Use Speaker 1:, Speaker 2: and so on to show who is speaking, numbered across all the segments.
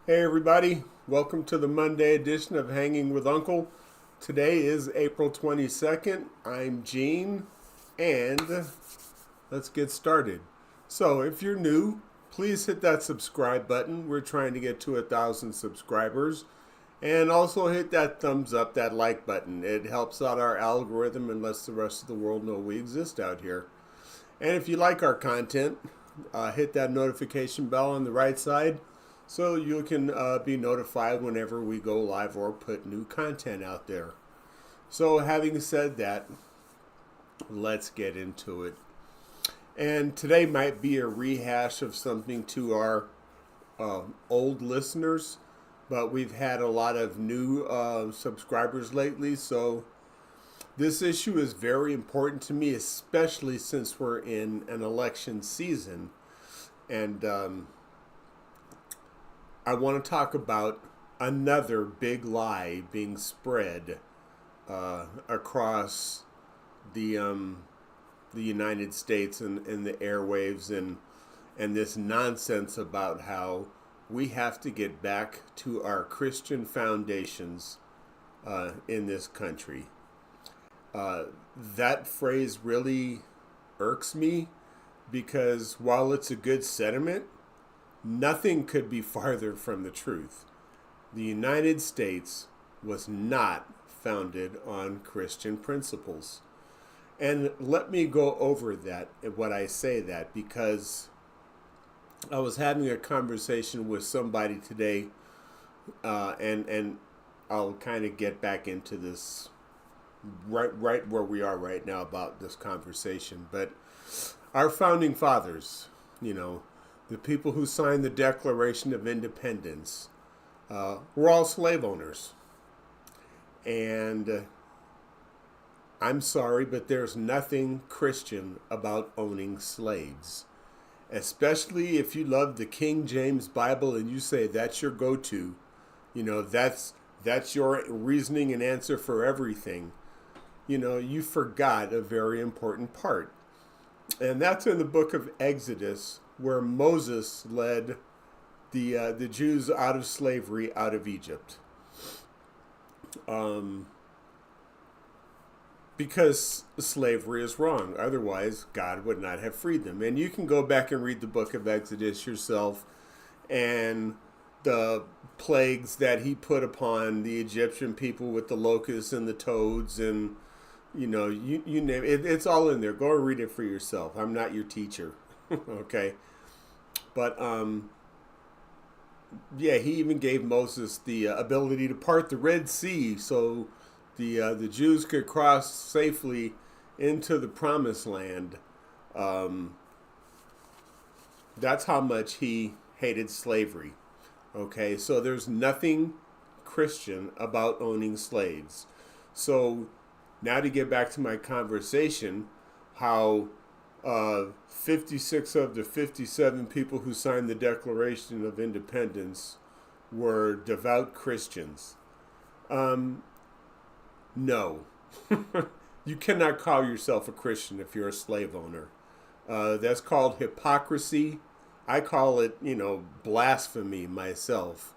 Speaker 1: Hey everybody, welcome to the Monday edition of Hanging with Uncle. Today is April 22nd. I'm Gene, and let's get started. So, if you're new, please hit that subscribe button. We're trying to get to 1,000 subscribers. And also hit that thumbs up, that like button. It helps out our algorithm and lets the rest of the world know we exist out here. And if you like our content, hit that notification bell on the right side so you can be notified whenever we go live or put new content out there. So, having said that, let's get into it. And today might be a rehash of something to our old listeners, but we've had a lot of new subscribers lately. So, this issue is very important to me, especially since we're in an election season. And I want to talk about another big lie being spread across the United States and the airwaves and this nonsense about how we have to get back to our Christian foundations in this country. That phrase really irks me because while it's a good sentiment, nothing could be farther from the truth. The United States was not founded on Christian principles. And let me go over that, what I say that, because I was having a conversation with somebody today, and I'll kind of get back into this right where we are right now about this conversation. But our founding fathers, the people who signed the Declaration of Independence, were all slave owners. And I'm sorry, but there's nothing Christian about owning slaves. Especially if you love the King James Bible and you say that's your go-to, that's your reasoning and answer for everything. You forgot a very important part. And that's in the book of Exodus, where Moses led the Jews out of slavery, out of Egypt. Because slavery is wrong. Otherwise, God would not have freed them. And you can go back and read the book of Exodus yourself and the plagues that he put upon the Egyptian people with the locusts and the toads and you name it. It's all in there. Go and read it for yourself. I'm not your teacher. Okay. But yeah, he even gave Moses the ability to part the Red Sea so the Jews could cross safely into the Promised Land. That's how much he hated slavery. Okay, so there's nothing Christian about owning slaves. So now to get back to my conversation, how 56 of the 57 people who signed the Declaration of Independence were devout Christians. No. You cannot call yourself a Christian if you're a slave owner. That's called hypocrisy. I call it, blasphemy myself.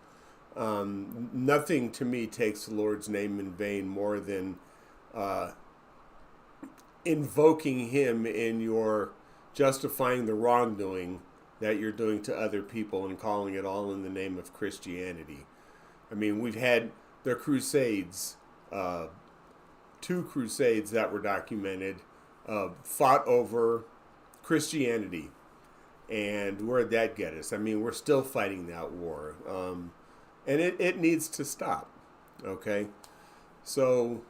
Speaker 1: Nothing to me takes the Lord's name in vain more than invoking him in your justifying the wrongdoing that you're doing to other people and calling it all in the name of Christianity. I mean, we've had the Crusades, 2 Crusades that were documented, fought over Christianity. And where'd that get us? I mean, we're still fighting that war. And it needs to stop. Okay? So,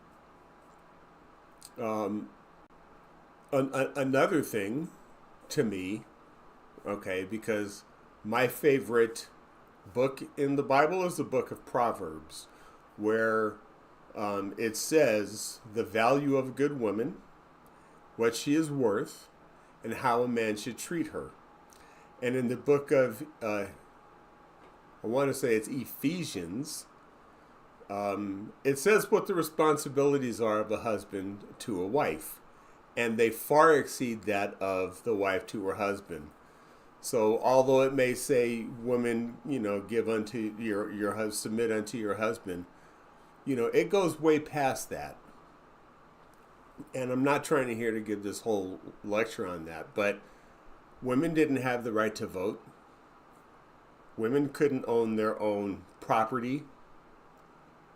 Speaker 1: another thing to me, okay, because my favorite book in the Bible is the book of Proverbs, where it says the value of a good woman, what she is worth, and how a man should treat her. And in the book of, I want to say it's Ephesians, it says what the responsibilities are of a husband to a wife. And they far exceed that of the wife to her husband. So although it may say, women, give unto submit unto your husband, it goes way past that. And I'm not trying to here to give this whole lecture on that, but women didn't have the right to vote. Women couldn't own their own property.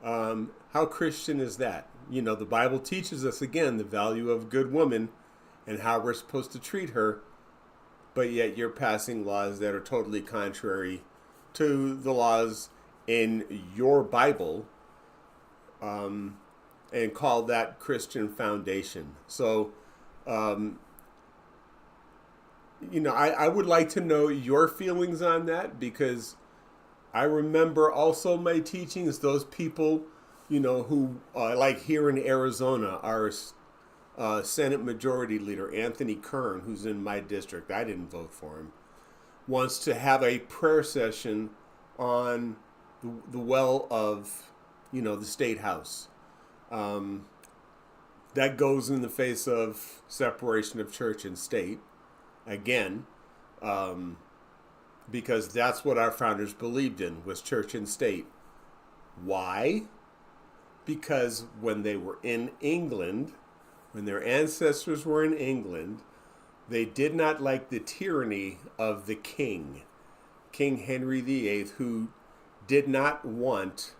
Speaker 1: How Christian is that? The Bible teaches us, again, the value of a good woman and how we're supposed to treat her, but yet you're passing laws that are totally contrary to the laws in your Bible, and call that Christian foundation. So, I would like to know your feelings on that, because I remember also my teachings, those people, who, like here in Arizona, our Senate Majority Leader, Anthony Kern, who's in my district, I didn't vote for him, wants to have a prayer session on the well of, the State House. That goes in the face of separation of church and state, again, because that's what our founders believed in, was church and state. Why? Because when they were in England, when their ancestors were in England, they did not like the tyranny of the king, King Henry VIII, who did not want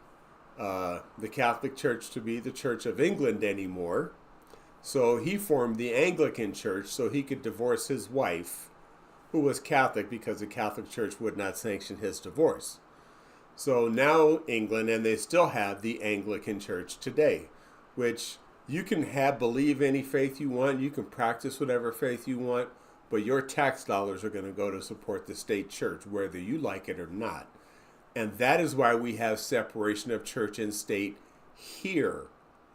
Speaker 1: the Catholic Church to be the Church of England anymore. So he formed the Anglican Church so he could divorce his wife, who was Catholic, because the Catholic Church would not sanction his divorce. So now England, and they still have the Anglican Church today, which you can believe any faith you want, you can practice whatever faith you want, but your tax dollars are going to go to support the state church, whether you like it or not. And that is why we have separation of church and state here.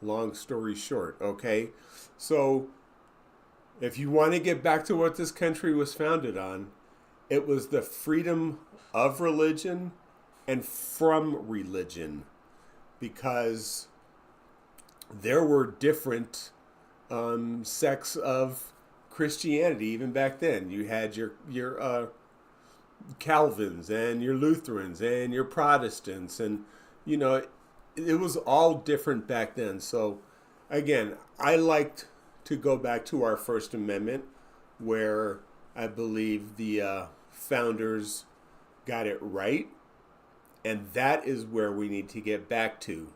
Speaker 1: Long story short, okay? So if you want to get back to what this country was founded on, it was the freedom of religion and from religion, because there were different sects of Christianity even back then. You had your Calvins and your Lutherans and your Protestants, and it was all different back then. So again, I liked to go back to our First Amendment, where I believe the founders got it right, and that is where we need to get back to,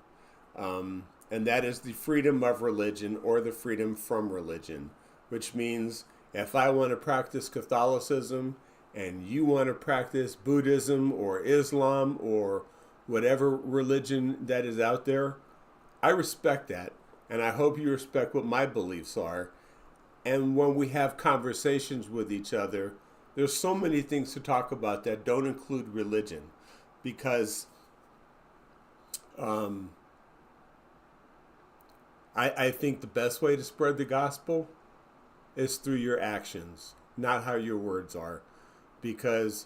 Speaker 1: and that is the freedom of religion, or the freedom from religion, which means if I want to practice Catholicism and you want to practice Buddhism or Islam or whatever religion that is out there, I respect that. And I hope you respect what my beliefs are. And when we have conversations with each other, there's so many things to talk about that don't include religion. Because I think the best way to spread the gospel is through your actions, not how your words are. Because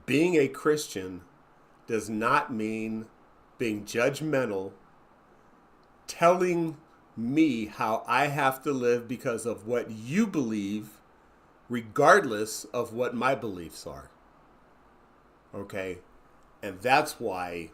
Speaker 1: being a Christian does not mean being judgmental, telling me how I have to live because of what you believe, regardless of what my beliefs are. Okay? And that's why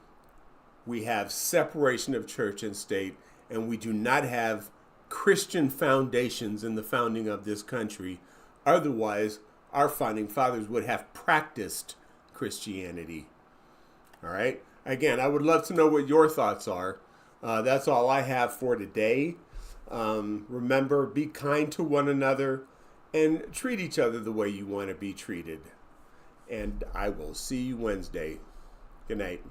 Speaker 1: we have separation of church and state, and we do not have Christian foundations in the founding of this country. Otherwise, our founding fathers would have practiced Christianity. All right? Again, I would love to know what your thoughts are. That's all I have for today. Remember, be kind to one another and treat each other the way you want to be treated. And I will see you Wednesday. Good night.